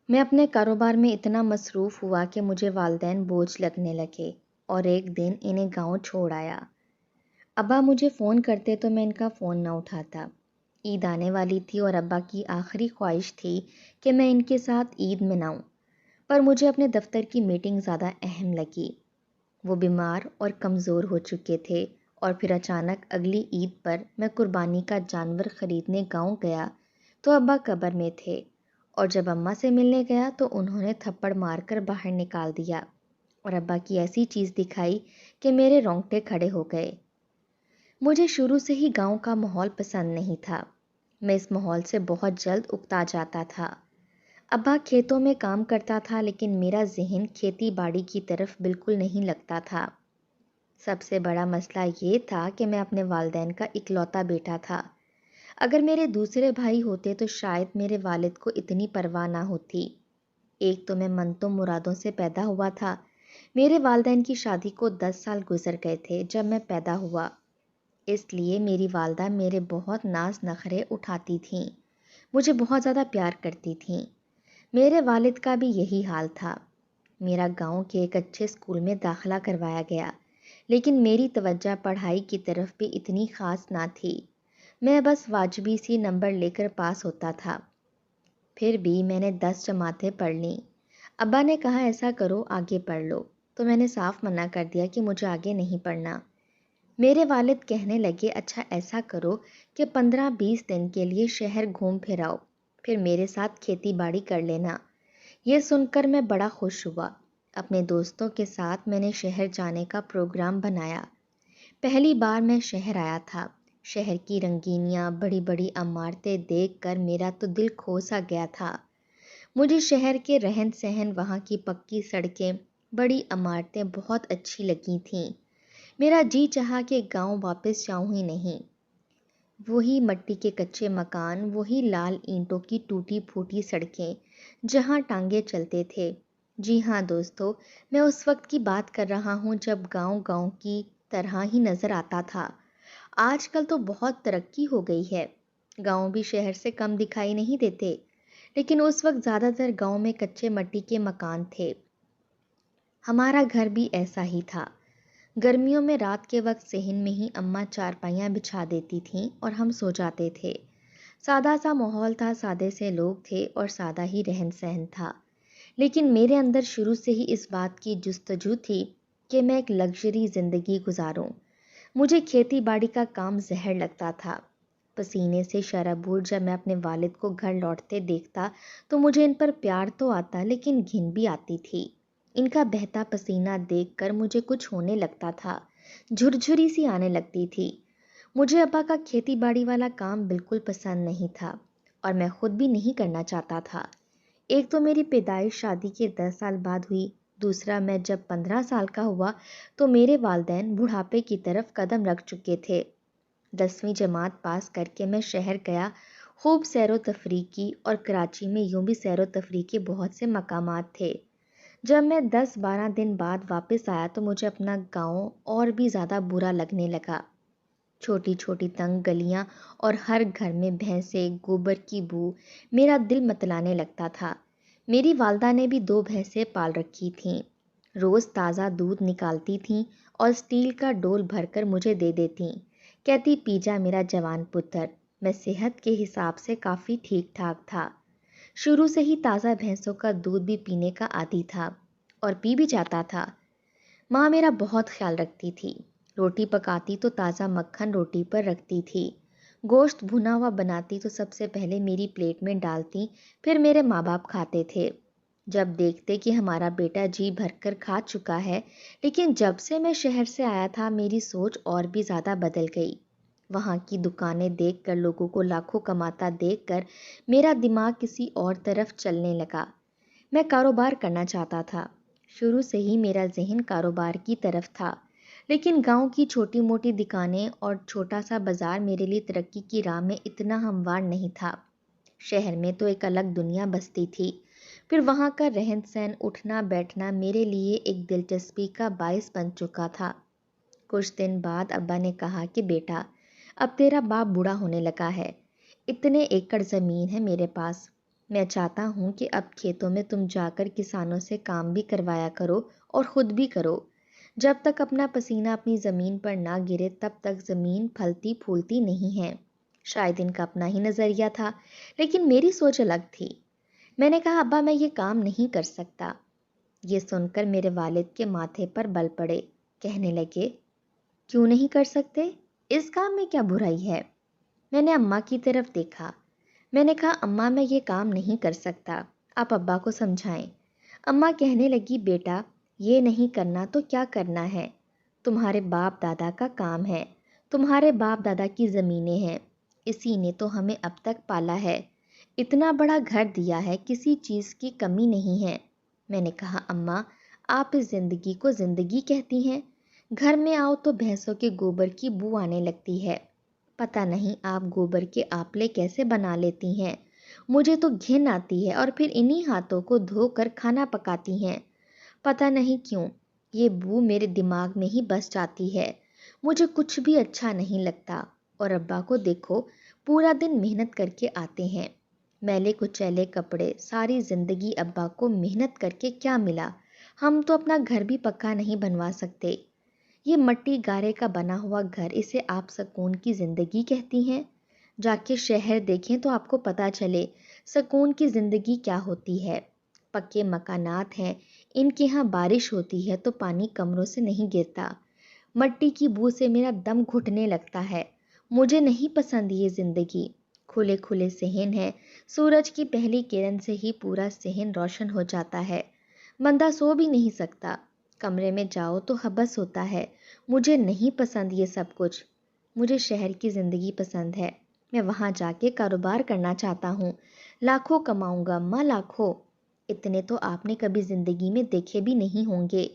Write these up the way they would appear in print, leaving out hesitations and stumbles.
میں اپنے کاروبار میں اتنا مصروف ہوا کہ مجھے والدین بوجھ لگنے لگے اور ایک دن انہیں گاؤں چھوڑ آیا۔ ابا مجھے فون کرتے تو میں ان کا فون نہ اٹھاتا۔ عید آنے والی تھی اور ابا کی آخری خواہش تھی کہ میں ان کے ساتھ عید مناؤں، پر مجھے اپنے دفتر کی میٹنگ زیادہ اہم لگی۔ وہ بیمار اور کمزور ہو چکے تھے اور پھر اچانک اگلی عید پر میں قربانی کا جانور خریدنے گاؤں گیا تو ابا قبر میں تھے، اور جب اماں سے ملنے گیا تو انہوں نے تھپڑ مار کر باہر نکال دیا اور ابا کی ایسی چیز دکھائی کہ میرے رونگٹے کھڑے ہو گئے۔ مجھے شروع سے ہی گاؤں کا ماحول پسند نہیں تھا۔ میں اس ماحول سے بہت جلد اکتا جاتا تھا۔ ابا کھیتوں میں کام کرتا تھا لیکن میرا ذہن کھیتی باڑی کی طرف بالکل نہیں لگتا تھا۔ سب سے بڑا مسئلہ یہ تھا کہ میں اپنے والدین کا اکلوتا بیٹا تھا۔ اگر میرے دوسرے بھائی ہوتے تو شاید میرے والد کو اتنی پرواہ نہ ہوتی۔ ایک تو میں منتوں مرادوں سے پیدا ہوا تھا۔ میرے والدین کی شادی کو 10 سال گزر گئے تھے جب میں پیدا ہوا، اس لیے میری والدہ میرے بہت ناز نخرے اٹھاتی تھیں، مجھے بہت زیادہ پیار کرتی تھیں۔ میرے والد کا بھی یہی حال تھا۔ میرا گاؤں کے ایک اچھے اسکول میں داخلہ کروایا گیا، لیکن میری توجہ پڑھائی کی طرف بھی اتنی خاص نہ تھی۔ میں بس واجبی سی نمبر لے کر پاس ہوتا تھا۔ پھر بھی میں نے 10 جماعتیں پڑھ لیں۔ ابا نے کہا ایسا کرو آگے پڑھ لو، تو میں نے صاف منع کر دیا کہ مجھے آگے نہیں پڑھنا۔ میرے والد کہنے لگے اچھا ایسا کرو کہ 15-20 دن کے لیے شہر گھوم پھر آؤ، پھر میرے ساتھ کھیتی باڑی کر لینا۔ یہ سن کر میں بڑا خوش ہوا۔ اپنے دوستوں کے ساتھ میں نے شہر جانے کا پروگرام بنایا۔ پہلی بار میں شہر آیا تھا۔ شہر کی رنگینیاں، بڑی بڑی عمارتیں دیکھ کر میرا تو دل کھو سا گیا تھا۔ مجھے شہر کے رہن سہن، وہاں کی پکی سڑکیں، بڑی عمارتیں بہت اچھی لگی تھیں۔ میرا جی چاہا کہ گاؤں واپس جاؤں ہی نہیں۔ وہی مٹی کے کچے مکان، وہی لال اینٹوں کی ٹوٹی پھوٹی سڑکیں جہاں ٹانگے چلتے تھے۔ جی ہاں دوستو، میں اس وقت کی بات کر رہا ہوں جب گاؤں گاؤں کی طرح ہی نظر آتا تھا۔ آج کل تو بہت ترقی ہو گئی ہے، گاؤں بھی شہر سے کم دکھائی نہیں دیتے، لیکن اس وقت زیادہ تر گاؤں میں کچے مٹی کے مکان تھے۔ ہمارا گھر بھی ایسا ہی تھا۔ گرمیوں میں رات کے وقت صحن میں ہی اماں چارپائیاں بچھا دیتی تھیں اور ہم سو جاتے تھے۔ سادہ سا ماحول تھا، سادے سے لوگ تھے اور سادہ ہی رہن سہن تھا، لیکن میرے اندر شروع سے ہی اس بات کی جستجو تھی کہ میں ایک لگژری زندگی گزاروں۔ مجھے کھیتی باڑی کا کام زہر لگتا تھا۔ پسینے سے شرابور جب میں اپنے والد کو گھر لوٹتے دیکھتا تو مجھے ان پر پیار تو آتا لیکن گھن بھی آتی تھی۔ ان کا بہتا پسینہ دیکھ کر مجھے کچھ ہونے لگتا تھا، جھرجھری سی آنے لگتی تھی۔ مجھے ابا کا کھیتی باڑی والا کام بالکل پسند نہیں تھا اور میں خود بھی نہیں کرنا چاہتا تھا۔ ایک تو میری پیدائش شادی کے 10 سال بعد ہوئی، دوسرا میں جب 15 سال کا ہوا تو میرے والدین بڑھاپے کی طرف قدم رکھ چکے تھے۔ 10ویں جماعت پاس کر کے میں شہر گیا، خوب سیر و تفریح کی، اور کراچی میں یوں بھی سیر و تفریح کے بہت سے مقامات تھے۔ جب میں 10-12 دن بعد واپس آیا تو مجھے اپنا گاؤں اور بھی زیادہ برا لگنے لگا۔ چھوٹی چھوٹی تنگ گلیاں اور ہر گھر میں بھینسیں، گوبر کی بو میرا دل متلانے لگتا تھا۔ میری والدہ نے بھی 2 بھینسیں پال رکھی تھیں، روز تازہ دودھ نکالتی تھیں اور اسٹیل کا ڈول بھر کر مجھے دے دیتیں، کہتی پی جا میرا جوان پتر۔ میں صحت کے حساب سے کافی ٹھیک ٹھاک تھا، شروع سے ہی تازہ بھینسوں کا دودھ بھی پینے کا عادی تھا اور پی بھی جاتا تھا۔ ماں میرا بہت خیال رکھتی تھی، روٹی پکاتی تو تازہ مکھن روٹی پر رکھتی تھی، گوشت بھنا ہوا بناتی تو سب سے پہلے میری پلیٹ میں ڈالتی، پھر میرے ماں باپ کھاتے تھے۔ جب دیکھتے کہ ہمارا بیٹا جی بھر کر کھا چکا ہے، لیکن جب سے میں شہر سے آیا تھا میری سوچ اور بھی زیادہ بدل گئی۔ وہاں کی دکانیں دیکھ کر، لوگوں کو لاکھوں کماتا دیکھ کر میرا دماغ کسی اور طرف چلنے لگا۔ میں کاروبار کرنا چاہتا تھا، شروع سے ہی میرا ذہن کاروبار کی طرف تھا، لیکن گاؤں کی چھوٹی موٹی دکانیں اور چھوٹا سا بازار میرے لیے ترقی کی راہ میں اتنا ہموار نہیں تھا۔ شہر میں تو ایک الگ دنیا بستی تھی، پھر وہاں کا رہن سہن، اٹھنا بیٹھنا میرے لیے ایک دلچسپی کا باعث بن چکا تھا۔ کچھ دن بعد ابا نے کہا کہ بیٹا، اب تیرا باپ بوڑھا ہونے لگا ہے، اتنے ایکڑ زمین ہے میرے پاس، میں چاہتا ہوں کہ اب کھیتوں میں تم جا کر کسانوں سے کام بھی کروایا کرو اور خود بھی کرو۔ جب تک اپنا پسینہ اپنی زمین پر نہ گرے تب تک زمین پھلتی پھولتی نہیں ہے۔ شاید ان کا اپنا ہی نظریہ تھا، لیکن میری سوچ الگ تھی۔ میں نے کہا ابا میں یہ کام نہیں کر سکتا۔ یہ سن کر میرے والد کے ماتھے پر بل پڑے، کہنے لگے کیوں نہیں کر سکتے؟ اس کام میں کیا برائی ہے؟ میں نے اماں کی طرف دیکھا۔ میں نے کہا اماں میں یہ کام نہیں کر سکتا، آپ ابا کو سمجھائیں۔ اماں کہنے لگی بیٹا یہ نہیں کرنا تو کیا کرنا ہے؟ تمہارے باپ دادا کا کام ہے، تمہارے باپ دادا کی زمینیں ہیں، اسی نے تو ہمیں اب تک پالا ہے، اتنا بڑا گھر دیا ہے، کسی چیز کی کمی نہیں ہے۔ میں نے کہا اماں آپ اس زندگی کو زندگی کہتی ہیں؟ گھر میں آؤ تو بھینسوں کے گوبر کی بو آنے لگتی ہے، پتہ نہیں آپ گوبر کے آپلے کیسے بنا لیتی ہیں، مجھے تو گھن آتی ہے، اور پھر انہی ہاتھوں کو دھو کر کھانا پکاتی ہیں، پتہ نہیں کیوں یہ بو میرے دماغ میں ہی بس جاتی ہے، مجھے کچھ بھی اچھا نہیں لگتا۔ اور ابا کو دیکھو پورا دن محنت کر کے آتے ہیں، میلے کچیلے کپڑے، ساری زندگی ابا کو محنت کر کے کیا ملا؟ ہم تو اپنا گھر بھی پکا نہیں بنوا سکتے، یہ مٹی گارے کا بنا ہوا گھر، اسے آپ سکون کی زندگی کہتی ہیں؟ جا کے شہر دیکھیں تو آپ کو پتہ چلے سکون کی زندگی کیا ہوتی ہے۔ پکے مکانات ہیں، ان کے ہاں بارش ہوتی ہے تو پانی کمروں سے نہیں گرتا، مٹی کی بو سے میرا دم گھٹنے لگتا ہے، مجھے نہیں پسند یہ زندگی۔ کھلے کھلے صحن ہے، سورج کی پہلی کرن سے ہی پورا صحن روشن ہو جاتا ہے، بندہ سو بھی نہیں سکتا، کمرے میں جاؤ تو حبس ہوتا ہے، مجھے نہیں پسند یہ سب کچھ، مجھے شہر کی زندگی پسند ہے، میں وہاں جا کے کاروبار کرنا چاہتا ہوں، لاکھوں کماؤں گا ماں، لاکھوں، اتنے تو آپ نے کبھی زندگی میں دیکھے بھی نہیں ہوں گے۔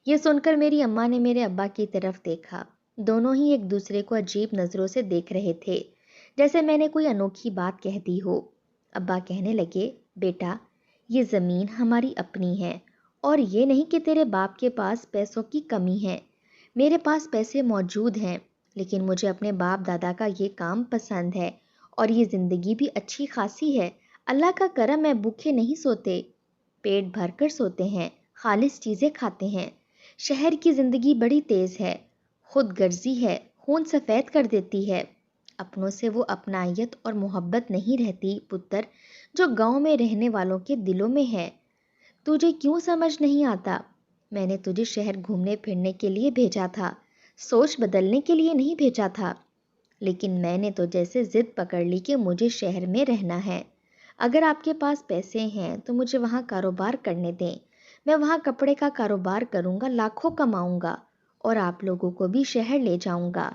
یہ سن کر میری اماں نے میرے ابا کی طرف دیکھا، دونوں ہی ایک دوسرے کو عجیب نظروں سے دیکھ رہے تھے، جیسے میں نے کوئی انوکھی بات کہہ دی ہو۔ ابا کہنے لگے بیٹا یہ زمین ہماری اپنی ہے، اور یہ نہیں کہ تیرے باپ کے پاس پیسوں کی کمی ہے، میرے پاس پیسے موجود ہیں، لیکن مجھے اپنے باپ دادا کا یہ کام پسند ہے، اور یہ زندگی بھی اچھی خاصی ہے، اللہ کا کرم ہے، بھوکے نہیں سوتے، پیٹ بھر کر سوتے ہیں، خالص چیزیں کھاتے ہیں۔ شہر کی زندگی بڑی تیز ہے، خود غرضی ہے، خون سفید کر دیتی ہے، اپنوں سے وہ اپنائیت اور محبت نہیں رہتی پتر جو گاؤں میں رہنے والوں کے دلوں میں ہے۔ تجھے کیوں سمجھ نہیں آتا؟ میں نے تجھے شہر گھومنے پھرنے کے لیے بھیجا تھا، سوچ بدلنے کے لیے نہیں بھیجا تھا، لیکن میں نے تو جیسے ضد پکڑ لی کہ مجھے شہر میں رہنا ہے۔ اگر آپ کے پاس پیسے ہیں تو مجھے وہاں کاروبار کرنے دیں، میں وہاں کپڑے کا کاروبار کروں گا، لاکھوں کماؤں گا، اور آپ لوگوں کو بھی شہر لے جاؤں گا۔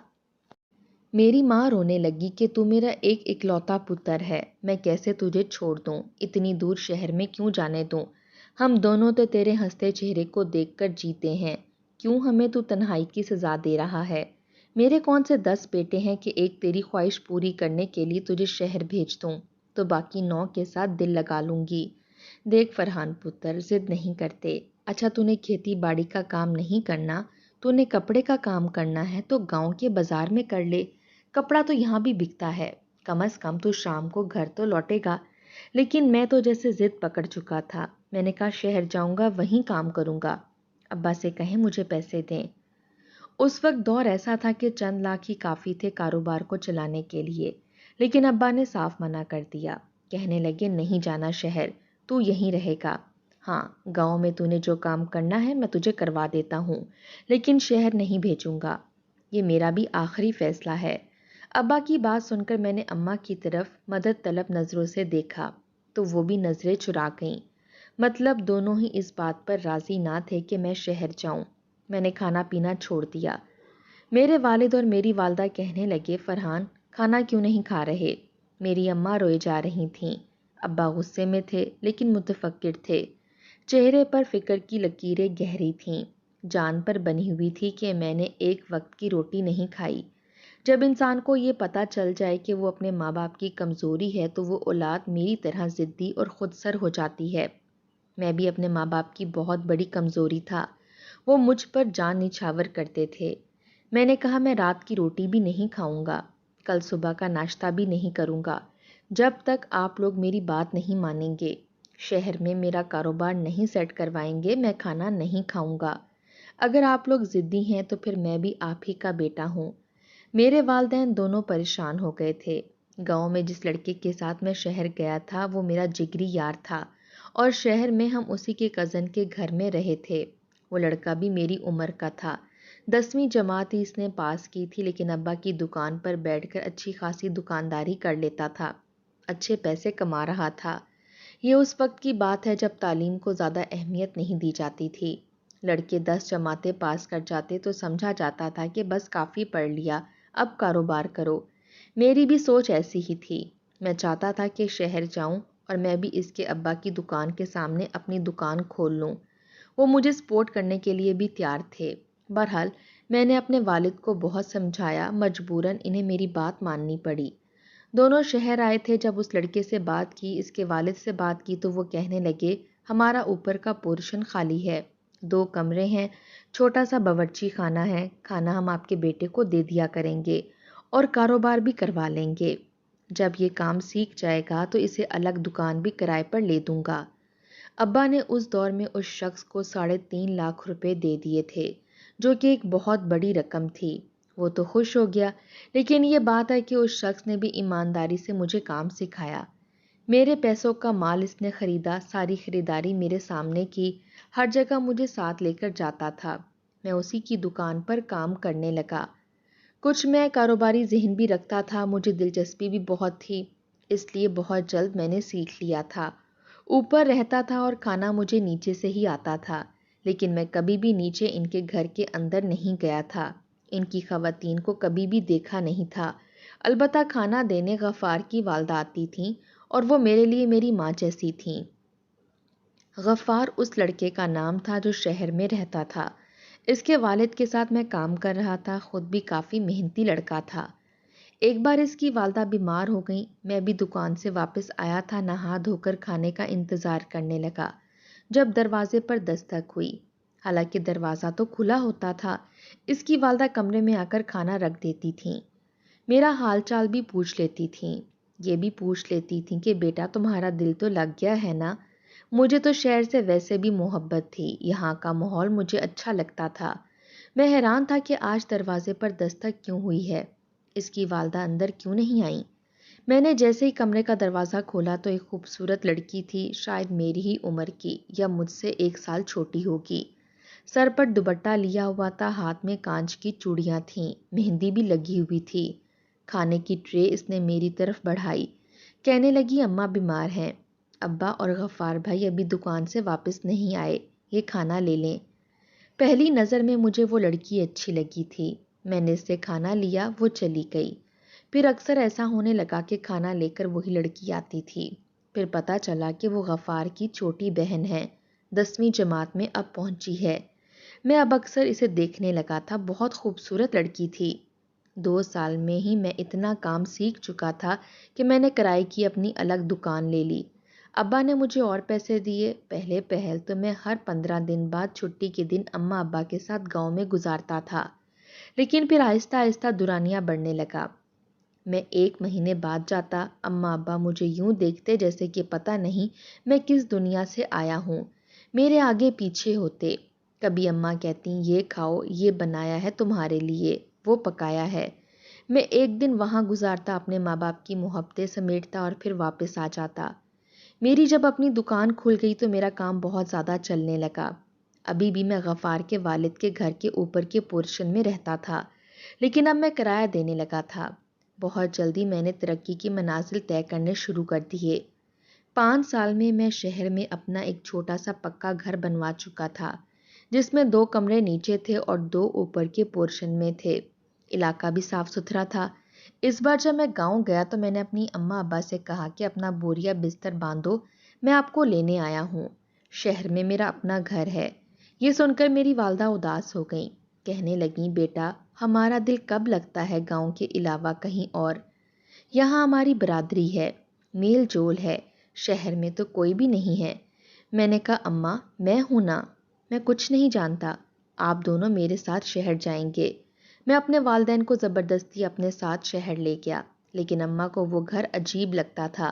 میری ماں رونے لگی کہ تو میرا ایک اکلوتا پتر ہے، میں کیسے تجھے چھوڑ دوں، اتنی دور شہر میں کیوں جانے دوں، ہم دونوں تو تیرے ہنستے چہرے کو دیکھ کر جیتے ہیں، کیوں ہمیں تو تنہائی کی سزا دے رہا ہے؟ میرے کون سے 10 بیٹے ہیں کہ ایک تیری خواہش پوری کرنے کے لیے تجھے شہر بھیج دوں، تو باقی 9 کے ساتھ دل لگا لوں گی۔ دیکھ فرحان پتر، ضد نہیں کرتے، اچھا تو نے کھیتی باڑی کا کام نہیں کرنا، تو نے کپڑے کا کام کرنا ہے تو گاؤں کے بازار میں کر لے، کپڑا تو یہاں بھی بکتا ہے، کم از کم تو شام کو گھر تو لوٹے گا۔ لیکن میں تو جیسے ضد پکڑ چکا تھا، میں نے کہا شہر جاؤں گا، وہیں کام کروں گا، ابا سے کہیں مجھے پیسے دیں۔ اس وقت دور ایسا تھا کہ چند لاکھ ہی کافی تھے کاروبار کو چلانے کے لیے، لیکن ابا نے صاف منع کر دیا، کہنے لگے نہیں جانا شہر، تو یہیں رہے گا، ہاں گاؤں میں تو نے جو کام کرنا ہے میں تجھے کروا دیتا ہوں، لیکن شہر نہیں بھیجوں گا، یہ میرا بھی آخری فیصلہ ہے۔ ابا کی بات سن کر میں نے اماں کی طرف مدد طلب نظروں سے دیکھا تو وہ بھی نظریں چرا گئیں، مطلب دونوں ہی اس بات پر راضی نہ تھے کہ میں شہر جاؤں۔ میں نے کھانا پینا چھوڑ دیا۔ میرے والد اور میری والدہ کہنے لگے فرحان کھانا کیوں نہیں کھا رہے؟ میری اماں روئے جا رہی تھیں، ابا غصے میں تھے لیکن متفکر تھے، چہرے پر فکر کی لکیریں گہری تھیں، جان پر بنی ہوئی تھی کہ میں نے ایک وقت کی روٹی نہیں کھائی۔ جب انسان کو یہ پتہ چل جائے کہ وہ اپنے ماں باپ کی کمزوری ہے تو وہ اولاد میری طرح ضدی اور خود سر ہو جاتی ہے۔ میں بھی اپنے ماں باپ کی بہت بڑی کمزوری تھا، وہ مجھ پر جان نچھاور کرتے تھے۔ میں نے کہا میں رات کی روٹی بھی نہیں کھاؤں گا، کل صبح کا ناشتہ بھی نہیں کروں گا، جب تک آپ لوگ میری بات نہیں مانیں گے، شہر میں میرا کاروبار نہیں سیٹ کروائیں گے، میں کھانا نہیں کھاؤں گا۔ اگر آپ لوگ ضدی ہیں تو پھر میں بھی آپ ہی کا بیٹا ہوں۔ میرے والدین دونوں پریشان ہو گئے تھے۔ گاؤں میں جس لڑکے کے ساتھ میں شہر گیا تھا وہ میرا جگری یار تھا، اور شہر میں ہم اسی کے کزن کے گھر میں رہے تھے۔ وہ لڑکا بھی میری عمر کا تھا۔ 10ویں جماعت ہی اس نے پاس کی تھی، لیکن ابا کی دکان پر بیٹھ کر اچھی خاصی دکانداری کر لیتا تھا، اچھے پیسے کما رہا تھا۔ یہ اس وقت کی بات ہے جب تعلیم کو زیادہ اہمیت نہیں دی جاتی تھی۔ لڑکے 10 جماعتیں پاس کر جاتے تو سمجھا جاتا تھا کہ بس کافی پڑھ لیا، اب کاروبار کرو۔ میری بھی سوچ ایسی ہی تھی۔ میں چاہتا تھا کہ شہر جاؤں اور میں بھی اس کے ابا کی دکان کے سامنے اپنی دکان کھول لوں۔ وہ مجھے سپورٹ کرنے کے لیے بھی تیار تھے۔ بہرحال میں نے اپنے والد کو بہت سمجھایا، مجبوراً انہیں میری بات ماننی پڑی۔ دونوں شہر آئے تھے۔ جب اس لڑکے سے بات کی، اس کے والد سے بات کی، تو وہ کہنے لگے ہمارا اوپر کا پورشن خالی ہے، 2 کمرے ہیں، چھوٹا سا باورچی خانہ ہے، کھانا ہم آپ کے بیٹے کو دے دیا کریں گے اور کاروبار بھی کروا لیں گے۔ جب یہ کام سیکھ جائے گا تو اسے الگ دکان بھی کرائے پر لے دوں گا۔ ابا نے اس دور میں اس شخص کو 3.5 لاکھ روپے دے دیے تھے، جو کہ ایک بہت بڑی رقم تھی۔ وہ تو خوش ہو گیا، لیکن یہ بات ہے کہ اس شخص نے بھی ایمانداری سے مجھے کام سکھایا۔ میرے پیسوں کا مال اس نے خریدا، ساری خریداری میرے سامنے کی، ہر جگہ مجھے ساتھ لے کر جاتا تھا۔ میں اسی کی دکان پر کام کرنے لگا۔ کچھ میں کاروباری ذہن بھی رکھتا تھا، مجھے دلچسپی بھی بہت تھی، اس لیے بہت جلد میں نے سیکھ لیا تھا۔ اوپر رہتا تھا اور کھانا مجھے نیچے سے ہی آتا تھا، لیکن میں کبھی بھی نیچے ان کے گھر کے اندر نہیں گیا تھا، ان کی خواتین کو کبھی بھی دیکھا نہیں تھا۔ البتہ کھانا دینے غفار کی والدہ آتی تھیں، اور وہ میرے لیے میری ماں جیسی تھیں۔ غفار اس لڑکے کا نام تھا جو شہر میں رہتا تھا۔ اس کے والد کے ساتھ میں کام کر رہا تھا، خود بھی کافی محنتی لڑکا تھا۔ ایک بار اس کی والدہ بیمار ہو گئی، میں بھی دکان سے واپس آیا تھا، نہا دھو کر کھانے کا انتظار کرنے لگا جب دروازے پر دستک ہوئی۔ حالانکہ دروازہ تو کھلا ہوتا تھا، اس کی والدہ کمرے میں آ کر کھانا رکھ دیتی تھیں، میرا حال چال بھی پوچھ لیتی تھیں، یہ بھی پوچھ لیتی تھیں کہ بیٹا تمہارا دل تو لگ گیا ہے نا۔ مجھے تو شہر سے ویسے بھی محبت تھی، یہاں کا ماحول مجھے اچھا لگتا تھا۔ میں حیران تھا کہ آج دروازے پر دستک کیوں ہوئی ہے، اس کی والدہ اندر کیوں نہیں آئیں۔ میں نے جیسے ہی کمرے کا دروازہ کھولا تو ایک خوبصورت لڑکی تھی، شاید میری ہی عمر کی یا مجھ سے 1 سال چھوٹی ہوگی۔ سر پر دوپٹہ لیا ہوا تھا، ہاتھ میں کانچ کی چوڑیاں تھیں، مہندی بھی لگی ہوئی تھی۔ کھانے کی ٹرے اس نے میری طرف بڑھائی، کہنے لگی اماں بیمار ہیں، ابا اور غفار بھائی ابھی دکان سے واپس نہیں آئے، یہ کھانا لے لیں۔ پہلی نظر میں مجھے وہ لڑکی اچھی لگی تھی، میں نے اس سے کھانا لیا، وہ چلی گئی۔ پھر اکثر ایسا ہونے لگا کہ کھانا لے کر وہی لڑکی آتی تھی۔ پھر پتہ چلا کہ وہ غفار کی چھوٹی بہن ہے، 10ویں جماعت میں اب پہنچی ہے۔ میں اب اکثر اسے دیکھنے لگا تھا، بہت خوبصورت لڑکی تھی۔ 2 سال میں ہی میں اتنا کام سیکھ چکا تھا کہ میں نے کرائے کی اپنی الگ دکان لے لی۔ ابا نے مجھے اور پیسے دیے۔ پہلے پہل تو میں ہر 15 دن بعد چھٹی کے دن اماں ابا کے ساتھ گاؤں میں گزارتا تھا، لیکن پھر آہستہ آہستہ دورانیہ بڑھنے لگا۔ میں 1 مہینے بعد جاتا، اماں ابا مجھے یوں دیکھتے جیسے کہ پتہ نہیں میں کس دنیا سے آیا ہوں، میرے آگے پیچھے ہوتے۔ کبھی اماں کہتی یہ کھاؤ، یہ بنایا ہے تمہارے لیے، وہ پکایا ہے۔ میں 1 دن وہاں گزارتا، اپنے ماں باپ کی محبتیں سمیٹتا اور پھر واپس آ جاتا۔ میری جب اپنی دکان کھل گئی تو میرا کام بہت زیادہ چلنے لگا۔ ابھی بھی میں غفار کے والد کے گھر کے اوپر کے پورشن میں رہتا تھا، لیکن اب میں کرایہ دینے لگا تھا۔ بہت جلدی میں نے ترقی کی منازل طے کرنے شروع کر دیے۔ 5 سال میں شہر میں اپنا ایک چھوٹا سا پکا گھر بنوا چکا تھا، جس میں 2 کمرے نیچے تھے اور 2 اوپر کے پورشن میں تھے۔ علاقہ بھی صاف ستھرا تھا۔ اس بار جب میں گاؤں گیا تو میں نے اپنی اماں ابا سے کہا کہ اپنا بوریا بستر باندھو، میں آپ کو لینے آیا ہوں، شہر میں میرا اپنا گھر ہے۔ یہ سن کر میری والدہ اداس ہو گئیں، کہنے لگیں بیٹا ہمارا دل کب لگتا ہے گاؤں کے علاوہ کہیں اور، یہاں ہماری برادری ہے، میل جول ہے، شہر میں تو کوئی بھی نہیں ہے۔ میں نے کہا اماں میں ہوں نا، میں کچھ نہیں جانتا، آپ دونوں میرے ساتھ شہر جائیں گے۔ میں اپنے والدین کو زبردستی اپنے ساتھ شہر لے گیا۔ لیکن اماں کو وہ گھر عجیب لگتا تھا.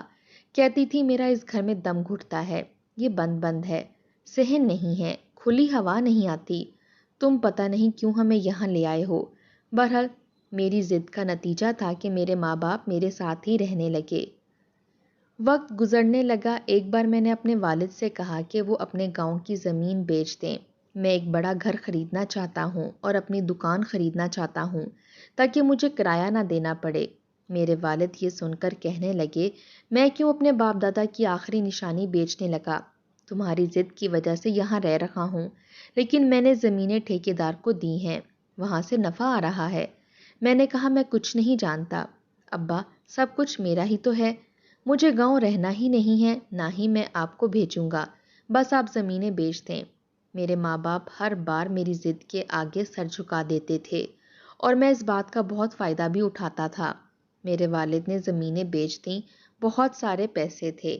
کہتی تھی میرا اس گھر میں دم گھٹتا ہے، یہ بند بند ہے، صحن نہیں ہے، کھلی ہوا نہیں آتی. تم پتہ نہیں کیوں ہمیں یہاں لے آئے ہو. بہرحال میری ضد کا نتیجہ تھا کہ میرے ماں باپ میرے ساتھ ہی رہنے لگے. وقت گزرنے لگا. ایک بار میں نے اپنے والد سے کہا کہ وہ اپنے گاؤں کی زمین بیچ دیں. میں ایک بڑا گھر خریدنا چاہتا ہوں اور اپنی دکان خریدنا چاہتا ہوں تاکہ مجھے کرایہ نہ دینا پڑے. میرے والد یہ سن کر کہنے لگے، میں کیوں اپنے باپ دادا کی آخری نشانی بیچنے لگا؟ تمہاری ضد کی وجہ سے یہاں رہ رہا ہوں، لیکن میں نے زمینیں ٹھیکیدار کو دی ہیں، وہاں سے نفع آ رہا ہے. میں نے کہا میں کچھ نہیں جانتا ابا، سب کچھ میرا ہی تو ہے. مجھے گاؤں رہنا ہی نہیں ہے، نہ ہی میں آپ کو بھیجوں گا، بس آپ زمینیں بیچ دیں. میرے ماں باپ ہر بار میری ضد کے آگے سر جھکا دیتے تھے اور میں اس بات کا بہت فائدہ بھی اٹھاتا تھا. میرے والد نے زمینیں بیچ دیں، بہت سارے پیسے تھے.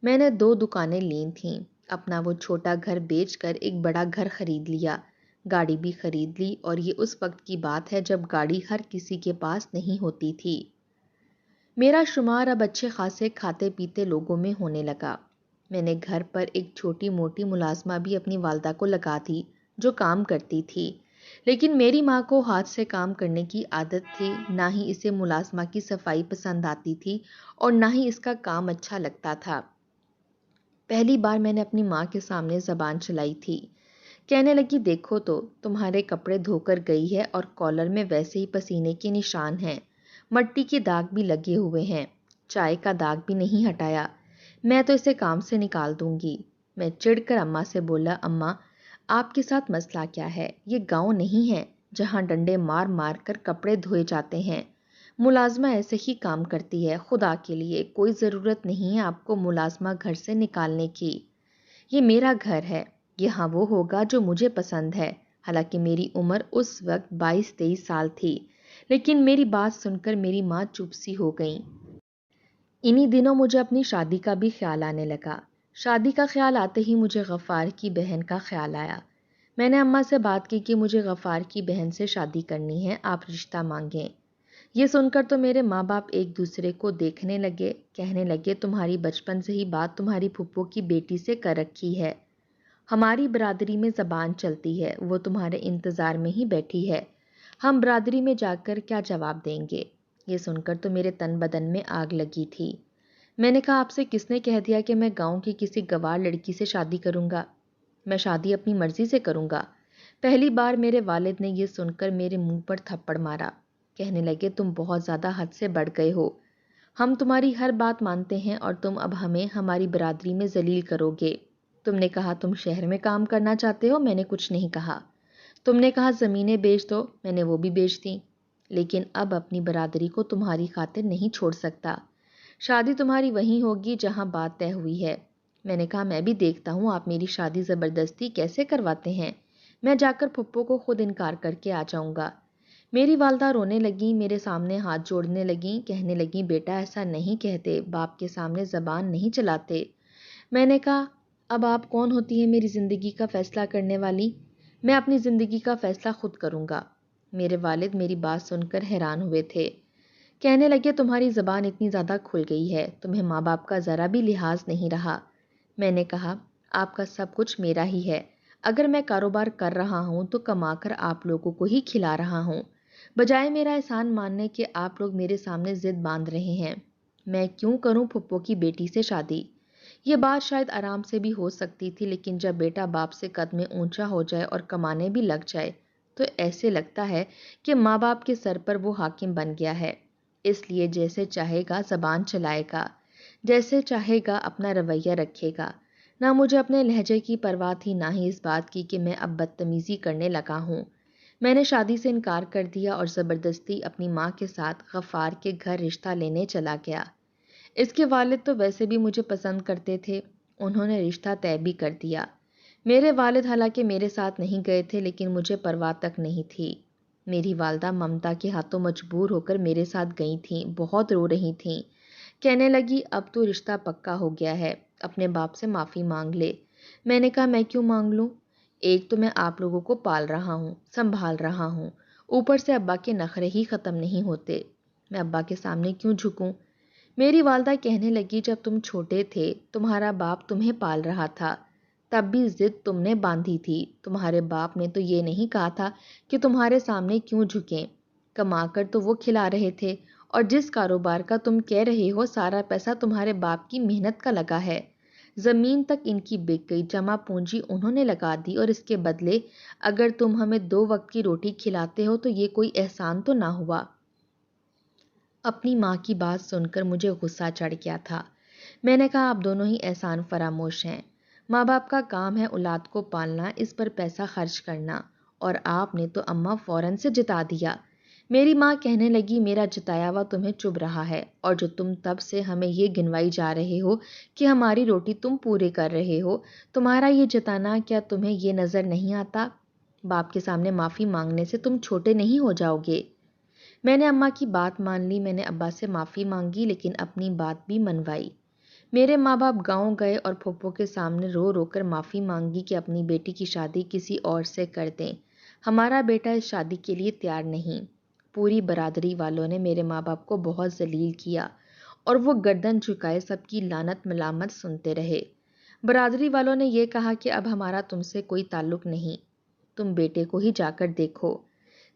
میں نے 2 دکانیں لی تھیں. اپنا وہ چھوٹا گھر بیچ کر ایک بڑا گھر خرید لیا. گاڑی بھی خرید لی، اور یہ اس وقت کی بات ہے جب گاڑی ہر کسی کے پاس نہیں ہوتی تھی. میرا شمار اب اچھے خاصے کھاتے پیتے لوگوں میں ہونے لگا. میں نے گھر پر ایک چھوٹی موٹی ملازمہ بھی اپنی والدہ کو لگا دی جو کام کرتی تھی، لیکن میری ماں کو ہاتھ سے کام کرنے کی عادت تھی. نہ ہی اسے ملازمہ کی صفائی پسند آتی تھی اور نہ ہی اس کا کام اچھا لگتا تھا. پہلی بار میں نے اپنی ماں کے سامنے زبان چلائی تھی. کہنے لگی، دیکھو تو تمہارے کپڑے دھو کر گئی ہے اور کالر میں ویسے ہی پسینے کے نشان ہیں، مٹی کے داغ بھی لگے ہوئے ہیں، چائے کا داغ بھی نہیں ہٹایا. میں تو اسے کام سے نکال دوں گی. میں چڑ کر اماں سے بولا، اماں آپ کے ساتھ مسئلہ کیا ہے؟ یہ گاؤں نہیں ہے جہاں ڈنڈے مار مار کر کپڑے دھوئے جاتے ہیں. ملازمہ ایسے ہی کام کرتی ہے. خدا کے لیے کوئی ضرورت نہیں ہے آپ کو ملازمہ گھر سے نکالنے کی. یہ میرا گھر ہے، یہاں وہ ہوگا جو مجھے پسند ہے. حالانکہ میری عمر اس وقت 22-23 سال تھی، لیکن میری بات سن کر میری ماں چپ سی ہو گئیں. انہی دنوں مجھے اپنی شادی کا بھی خیال آنے لگا. شادی کا خیال آتے ہی مجھے غفار کی بہن کا خیال آیا. میں نے اماں سے بات کی کہ مجھے غفار کی بہن سے شادی کرنی ہے، آپ رشتہ مانگیں. یہ سن کر تو میرے ماں باپ ایک دوسرے کو دیکھنے لگے. کہنے لگے، تمہاری بچپن سے ہی بات تمہاری پھپھو کی بیٹی سے کر رکھی ہے. ہماری برادری میں زبان چلتی ہے، وہ تمہارے انتظار میں ہی بیٹھی ہے. ہم برادری میں جا کر کیا جواب دیں گے؟ یہ سن کر تو میرے تن بدن میں آگ لگی تھی. میں نے کہا، آپ سے کس نے کہہ دیا کہ میں گاؤں کی کسی گوار لڑکی سے شادی کروں گا؟ میں شادی اپنی مرضی سے کروں گا. پہلی بار میرے والد نے یہ سن کر میرے منہ پر تھپڑ مارا. کہنے لگے، تم بہت زیادہ حد سے بڑھ گئے ہو. ہم تمہاری ہر بات مانتے ہیں اور تم اب ہمیں ہماری برادری میں ذلیل کرو گے. تم نے کہا تم شہر میں کام کرنا چاہتے ہو، میں نے کچھ نہیں کہا. تم نے کہا زمینیں بیچ دو، میں نے وہ بھی بیچ دیں. لیکن اب اپنی برادری کو تمہاری خاطر نہیں چھوڑ سکتا. شادی تمہاری وہیں ہوگی جہاں بات طے ہوئی ہے. میں نے کہا، میں بھی دیکھتا ہوں آپ میری شادی زبردستی کیسے کرواتے ہیں. میں جا کر پھپھو کو خود انکار کر کے آ جاؤں گا. میری والدہ رونے لگیں، میرے سامنے ہاتھ جوڑنے لگیں. کہنے لگیں، بیٹا ایسا نہیں کہتے، باپ کے سامنے زبان نہیں چلاتے. میں نے کہا، اب آپ کون ہوتی ہیں میری زندگی کا فیصلہ کرنے والی؟ میں اپنی زندگی کا فیصلہ خود کروں گا. میرے والد میری بات سن کر حیران ہوئے تھے. کہنے لگے، تمہاری زبان اتنی زیادہ کھل گئی ہے، تمہیں ماں باپ کا ذرا بھی لحاظ نہیں رہا. میں نے کہا، آپ کا سب کچھ میرا ہی ہے. اگر میں کاروبار کر رہا ہوں تو کما کر آپ لوگوں کو ہی کھلا رہا ہوں، بجائے میرا احسان ماننے کے آپ لوگ میرے سامنے ضد باندھ رہے ہیں. میں کیوں کروں پھپھو کی بیٹی سے شادی؟ یہ بات شاید آرام سے بھی ہو سکتی تھی، لیکن جب بیٹا باپ سے قد میں اونچا ہو جائے اور کمانے بھی لگ جائے تو ایسے لگتا ہے کہ ماں باپ کے سر پر وہ حاکم بن گیا ہے. اس لیے جیسے چاہے گا زبان چلائے گا، جیسے چاہے گا اپنا رویہ رکھے گا. نہ مجھے اپنے لہجے کی پرواہ تھی، نہ ہی اس بات کی کہ میں اب بدتمیزی کرنے لگا ہوں. میں نے شادی سے انکار کر دیا اور زبردستی اپنی ماں کے ساتھ غفار کے گھر رشتہ لینے چلا گیا. اس کے والد تو ویسے بھی مجھے پسند کرتے تھے، انہوں نے رشتہ طے بھی کر دیا. میرے والد حالانکہ میرے ساتھ نہیں گئے تھے، لیکن مجھے پرواہ تک نہیں تھی. میری والدہ ممتا کے ہاتھوں مجبور ہو کر میرے ساتھ گئی تھیں. بہت رو رہی تھیں. کہنے لگی، اب تو رشتہ پکا ہو گیا ہے، اپنے باپ سے معافی مانگ لے. میں نے کہا، میں کیوں مانگ لوں؟ ایک تو میں آپ لوگوں کو پال رہا ہوں، سنبھال رہا ہوں، اوپر سے ابا کے نخرے ہی ختم نہیں ہوتے. میں ابا کے سامنے کیوں جھکوں؟ میری والدہ کہنے لگی جب تم چھوٹے تھے تمہارا باپ تمہیں پال رہا تھا، تب بھی ضد تم نے باندھی تھی۔ تمہارے باپ نے تو یہ نہیں کہا تھا کہ تمہارے سامنے کیوں جھکیں، کما کر تو وہ کھلا رہے تھے، اور جس کاروبار کا تم کہہ رہے ہو سارا پیسہ تمہارے باپ کی محنت کا لگا ہے۔ زمین تک ان کی بک گئی، جمع پونجی انہوں نے لگا دی، اور اس کے بدلے اگر تم ہمیں 2 وقت کی روٹی کھلاتے ہو تو یہ کوئی احسان تو نہ ہوا۔ اپنی ماں کی بات سن کر مجھے غصہ چڑھ گیا تھا۔ میں نے کہا آپ دونوں ہی احسان فراموش ہیں۔ ماں باپ کا کام ہے اولاد کو پالنا، اس پر پیسہ خرچ کرنا، اور آپ نے تو اماں فوراً سے جتا دیا۔ میری ماں کہنے لگی میرا جتایا ہوا تمہیں چبھ رہا ہے، اور جو تم تب سے ہمیں یہ گنوائی جا رہے ہو کہ ہماری روٹی تم پورے کر رہے ہو، تمہارا یہ جتانا کیا تمہیں یہ نظر نہیں آتا؟ باپ کے سامنے معافی مانگنے سے تم چھوٹے نہیں ہو جاؤ گے۔ میں نے اماں کی بات مان لی، میں نے ابا سے معافی مانگی، لیکن اپنی بات بھی منوائی۔ میرے ماں باپ گاؤں گئے اور پھپھو کے سامنے رو رو کر معافی مانگی کہ اپنی بیٹی کی شادی کسی اور سے کر دیں، ہمارا بیٹا اس شادی کے لیے تیار نہیں۔ پوری برادری والوں نے میرے ماں باپ کو بہت ذلیل کیا، اور وہ گردن جھکائے سب کی لعنت ملامت سنتے رہے۔ برادری والوں نے یہ کہا کہ اب ہمارا تم سے کوئی تعلق نہیں، تم بیٹے کو ہی جا کر دیکھو۔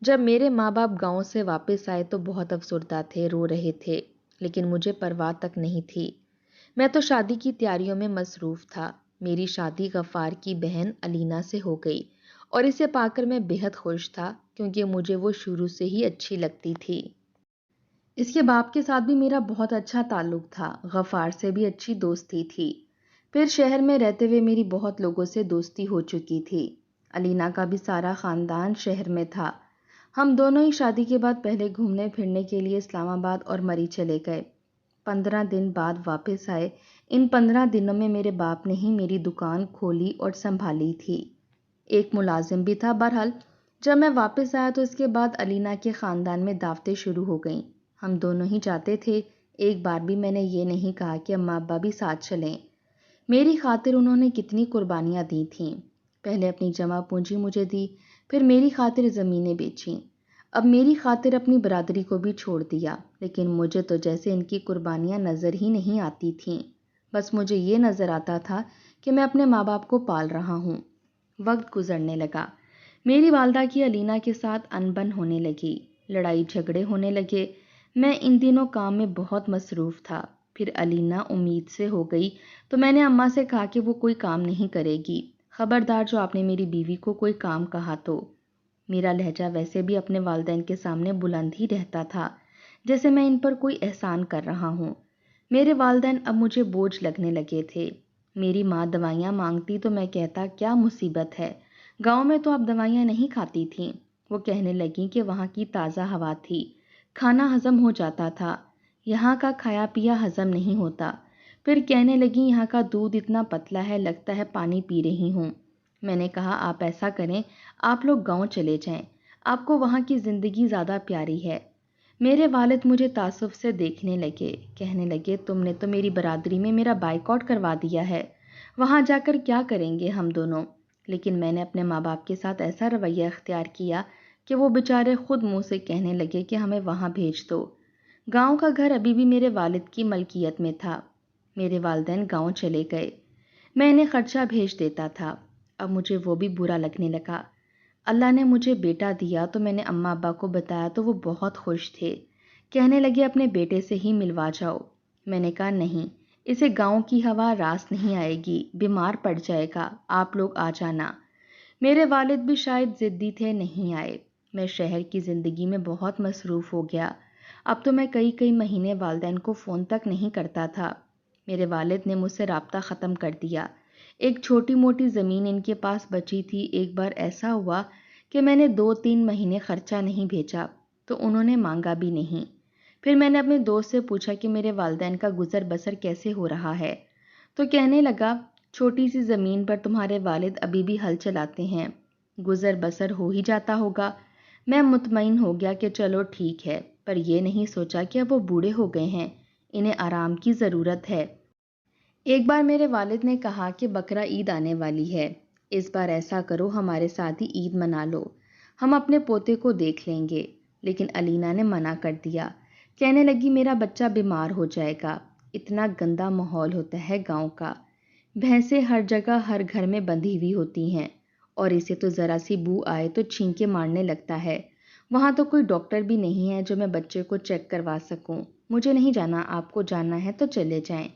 جب میرے ماں باپ گاؤں سے واپس آئے تو بہت افسردہ تھے، رو رہے تھے، لیکن مجھے پرواہ تک نہیں تھی۔ میں تو شادی کی تیاریوں میں مصروف تھا۔ میری شادی غفار کی بہن علینا سے ہو گئی، اور اسے پا کر میں بے حد خوش تھا، کیونکہ مجھے وہ شروع سے ہی اچھی لگتی تھی۔ اس کے باپ کے ساتھ بھی میرا بہت اچھا تعلق تھا، غفار سے بھی اچھی دوستی تھی۔ پھر شہر میں رہتے ہوئے میری بہت لوگوں سے دوستی ہو چکی تھی۔ علینا کا بھی سارا خاندان شہر میں تھا۔ ہم دونوں ہی شادی کے بعد پہلے گھومنے پھرنے کے لیے اسلام آباد اور مری چلے گئے۔ 15 دن بعد واپس آئے۔ ان 15 دنوں میں میرے باپ نے ہی میری دکان کھولی اور سنبھالی تھی۔ ایک ملازم بھی تھا۔ بہرحال جب میں واپس آیا تو اس کے بعد علینا کے خاندان میں دعوتیں شروع ہو گئیں۔ ہم دونوں ہی جاتے تھے۔ ایک بار بھی میں نے یہ نہیں کہا کہ اماں ابا بھی ساتھ چلیں۔ میری خاطر انہوں نے کتنی قربانیاں دی تھیں۔ پہلے اپنی جمع پونجی مجھے دی، پھر میری خاطر زمینیں بیچیں، اب میری خاطر اپنی برادری کو بھی چھوڑ دیا۔ لیکن مجھے تو جیسے ان کی قربانیاں نظر ہی نہیں آتی تھیں۔ بس مجھے یہ نظر آتا تھا کہ میں اپنے ماں باپ کو پال رہا ہوں۔ وقت گزرنے لگا۔ میری والدہ کی علینا کے ساتھ انبن ہونے لگی، لڑائی جھگڑے ہونے لگے۔ میں ان دنوں کام میں بہت مصروف تھا۔ پھر علینا امید سے ہو گئی تو میں نے اماں سے کہا کہ وہ کوئی کام نہیں کرے گی۔ خبردار جو آپ نے میری بیوی کو کوئی کام کہا تو۔ میرا لہجہ ویسے بھی اپنے والدین کے سامنے بلند ہی رہتا تھا، جیسے میں ان پر کوئی احسان کر رہا ہوں۔ میرے والدین اب مجھے بوجھ لگنے لگے تھے۔ میری ماں دوائیاں مانگتی تو میں کہتا کیا مصیبت ہے، گاؤں میں تو آپ دوائیاں نہیں کھاتی تھیں۔ وہ کہنے لگیں کہ وہاں کی تازہ ہوا تھی، کھانا ہضم ہو جاتا تھا، یہاں کا کھایا پیا ہضم نہیں ہوتا۔ پھر کہنے لگیں یہاں کا دودھ اتنا پتلا ہے لگتا ہے پانی پی رہی ہوں۔ میں نے کہا آپ ایسا کریں، آپ لوگ گاؤں چلے جائیں، آپ کو وہاں کی زندگی زیادہ پیاری ہے۔ میرے والد مجھے تعصب سے دیکھنے لگے، کہنے لگے تم نے تو میری برادری میں میرا بائیکاٹ کروا دیا ہے، وہاں جا کر کیا کریں گے ہم دونوں؟ لیکن میں نے اپنے ماں باپ کے ساتھ ایسا رویہ اختیار کیا کہ وہ بیچارے خود منہ سے کہنے لگے کہ ہمیں وہاں بھیج دو۔ گاؤں کا گھر ابھی بھی میرے والد کی ملکیت میں تھا۔ میرے والدین گاؤں چلے گئے، میں انہیں خرچہ بھیج دیتا تھا۔ اب مجھے وہ بھی برا لگنے لگا۔ اللہ نے مجھے بیٹا دیا تو میں نے اماں ابا کو بتایا تو وہ بہت خوش تھے، کہنے لگے اپنے بیٹے سے ہی ملوا جاؤ۔ میں نے کہا نہیں، اسے گاؤں کی ہوا راس نہیں آئے گی، بیمار پڑ جائے گا، آپ لوگ آ جانا۔ میرے والد بھی شاید ضدی تھے، نہیں آئے۔ میں شہر کی زندگی میں بہت مصروف ہو گیا۔ اب تو میں کئی مہینے والدین کو فون تک نہیں کرتا تھا۔ میرے والد نے مجھ سے رابطہ ختم کر دیا۔ ایک چھوٹی موٹی زمین ان کے پاس بچی تھی۔ ایک بار ایسا ہوا کہ میں نے 2-3 مہینے خرچہ نہیں بھیجا تو انہوں نے مانگا بھی نہیں۔ پھر میں نے اپنے دوست سے پوچھا کہ میرے والدین کا گزر بسر کیسے ہو رہا ہے، تو کہنے لگا چھوٹی سی زمین پر تمہارے والد ابھی بھی ہل چلاتے ہیں، گزر بسر ہو ہی جاتا ہوگا۔ میں مطمئن ہو گیا کہ چلو ٹھیک ہے، پر یہ نہیں سوچا کہ اب وہ بوڑھے ہو گئے ہیں، انہیں آرام کی ضرورت ہے۔ ایک بار میرے والد نے کہا کہ بقرہ عید آنے والی ہے، اس بار ایسا کرو ہمارے ساتھ ہی عید منا لو، ہم اپنے پوتے کو دیکھ لیں گے۔ لیکن علینا نے منع کر دیا، کہنے لگی میرا بچہ بیمار ہو جائے گا، اتنا گندا ماحول ہوتا ہے گاؤں کا، بھینسیں ہر جگہ ہر گھر میں بندھی ہوئی ہوتی ہیں اور اسے تو ذرا سی بو آئے تو چھینکے مارنے لگتا ہے۔ وہاں تو کوئی ڈاکٹر بھی نہیں ہے جو میں بچے کو چیک کروا سکوں۔ مجھے نہیں جانا، آپ کو جانا ہے تو چلے جائیں۔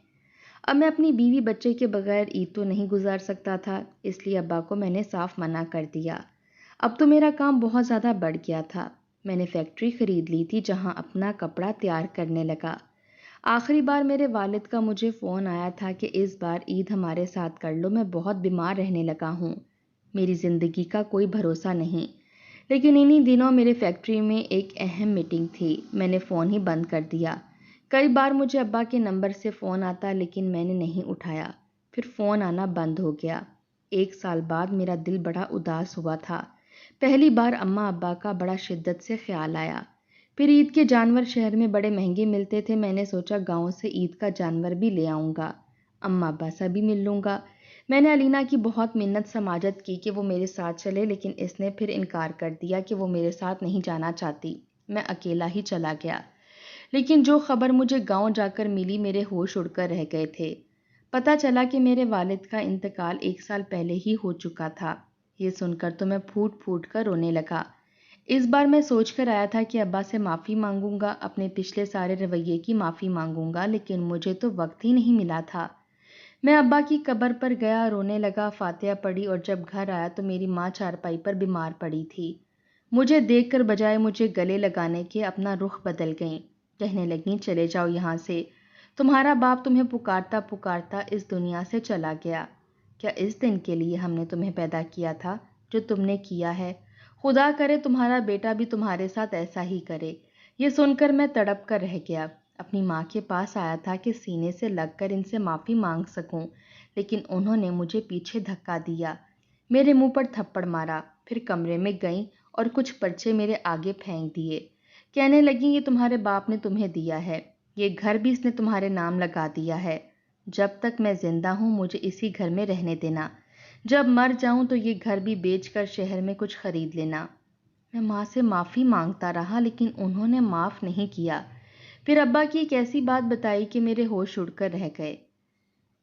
اب میں اپنی بیوی بچے کے بغیر عید تو نہیں گزار سکتا تھا، اس لیے ابا کو میں نے صاف منع کر دیا۔ اب تو میرا کام بہت زیادہ بڑھ گیا تھا۔ میں نے فیکٹری خرید لی تھی جہاں اپنا کپڑا تیار کرنے لگا۔ آخری بار میرے والد کا مجھے فون آیا تھا کہ اس بار عید ہمارے ساتھ کر لو، میں بہت بیمار رہنے لگا ہوں، میری زندگی کا کوئی بھروسہ نہیں۔ لیکن انہی دنوں میرے فیکٹری میں ایک اہم میٹنگ تھی، میں نے فون ہی بند کر دیا۔ کئی بار مجھے ابا کے نمبر سے فون آتا لیکن میں نے نہیں اٹھایا، پھر فون آنا بند ہو گیا۔ 1 سال بعد میرا دل بڑا اداس ہوا تھا۔ پہلی بار اماں ابا کا بڑا شدت سے خیال آیا۔ پھر عید کے جانور شہر میں بڑے مہنگے ملتے تھے، میں نے سوچا گاؤں سے عید کا جانور بھی لے آؤں گا، اماں ابا سے بھی مل لوں گا۔ میں نے علینا کی بہت منت سماجت کی کہ وہ میرے ساتھ چلے، لیکن اس نے پھر انکار کر دیا کہ وہ میرے ساتھ نہیں جانا چاہتی۔ میں اکیلا ہی چلا گیا۔ لیکن جو خبر مجھے گاؤں جا کر ملی، میرے ہوش اڑ کر رہ گئے تھے۔ پتہ چلا کہ میرے والد کا انتقال 1 سال پہلے ہی ہو چکا تھا۔ یہ سن کر تو میں پھوٹ پھوٹ کر رونے لگا۔ اس بار میں سوچ کر آیا تھا کہ ابا سے معافی مانگوں گا، اپنے پچھلے سارے رویے کی معافی مانگوں گا، لیکن مجھے تو وقت ہی نہیں ملا تھا۔ میں ابا کی قبر پر گیا، رونے لگا، فاتحہ پڑھی اور جب گھر آیا تو میری ماں چارپائی پر بیمار پڑی تھی۔ مجھے دیکھ کر بجائے مجھے گلے لگانے کے اپنا رخ بدل گئیں، کہنے لگیں چلے جاؤ یہاں سے، تمہارا باپ تمہیں پکارتا پکارتا اس دنیا سے چلا گیا۔ کیا اس دن کے لیے ہم نے تمہیں پیدا کیا تھا؟ جو تم نے کیا ہے، خدا کرے تمہارا بیٹا بھی تمہارے ساتھ ایسا ہی کرے۔ یہ سن کر میں تڑپ کر رہ گیا۔ اپنی ماں کے پاس آیا تھا کہ سینے سے لگ کر ان سے معافی مانگ سکوں، لیکن انہوں نے مجھے پیچھے دھکا دیا، میرے منہ پر تھپڑ مارا، پھر کمرے میں گئیں اور کچھ پرچے میرے آگے پھینک دیے۔ کہنے لگیں یہ تمہارے باپ نے تمہیں دیا ہے، یہ گھر بھی اس نے تمہارے نام لگا دیا ہے، جب تک میں زندہ ہوں مجھے اسی گھر میں رہنے دینا، جب مر جاؤں تو یہ گھر بھی بیچ کر شہر میں کچھ خرید لینا۔ میں ماں سے معافی مانگتا رہا لیکن انہوں نے معاف نہیں کیا۔ پھر ابا کی ایک ایسی بات بتائی کہ میرے ہوش اڑ کر رہ گئے۔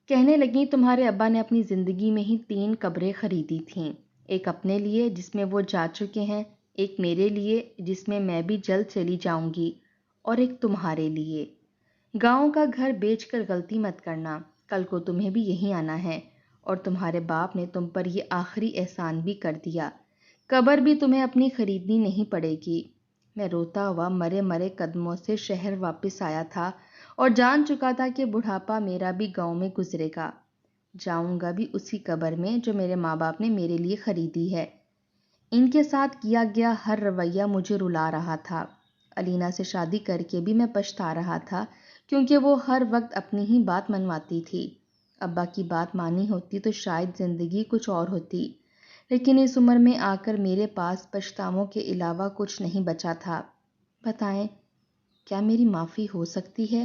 کہنے لگیں تمہارے ابا نے اپنی زندگی میں ہی 3 قبریں خریدی تھیں، ایک اپنے لیے جس میں وہ جا چکے ہیں، ایک میرے لیے جس میں میں بھی جلد چلی جاؤں گی، اور ایک تمہارے لیے۔ گاؤں کا گھر بیچ کر غلطی مت کرنا، کل کو تمہیں بھی یہیں آنا ہے، اور تمہارے باپ نے تم پر یہ آخری احسان بھی کر دیا، قبر بھی تمہیں اپنی خریدنی نہیں پڑے گی۔ میں روتا ہوا مرے مرے قدموں سے شہر واپس آیا تھا اور جان چکا تھا کہ بڑھاپا میرا بھی گاؤں میں گزرے گا، جاؤں گا بھی اسی قبر میں جو میرے ماں باپ نے میرے لیے خریدی ہے۔ ان کے ساتھ کیا گیا ہر رویہ مجھے رلا رہا تھا۔ علینا سے شادی کر کے بھی میں پچھتا رہا تھا، کیونکہ وہ ہر وقت اپنی ہی بات منواتی تھی۔ ابا کی بات مانی ہوتی تو شاید زندگی کچھ اور ہوتی، لیکن اس عمر میں آ کر میرے پاس پچھتاووں کے علاوہ کچھ نہیں بچا تھا۔ بتائیں، کیا میری معافی ہو سکتی ہے؟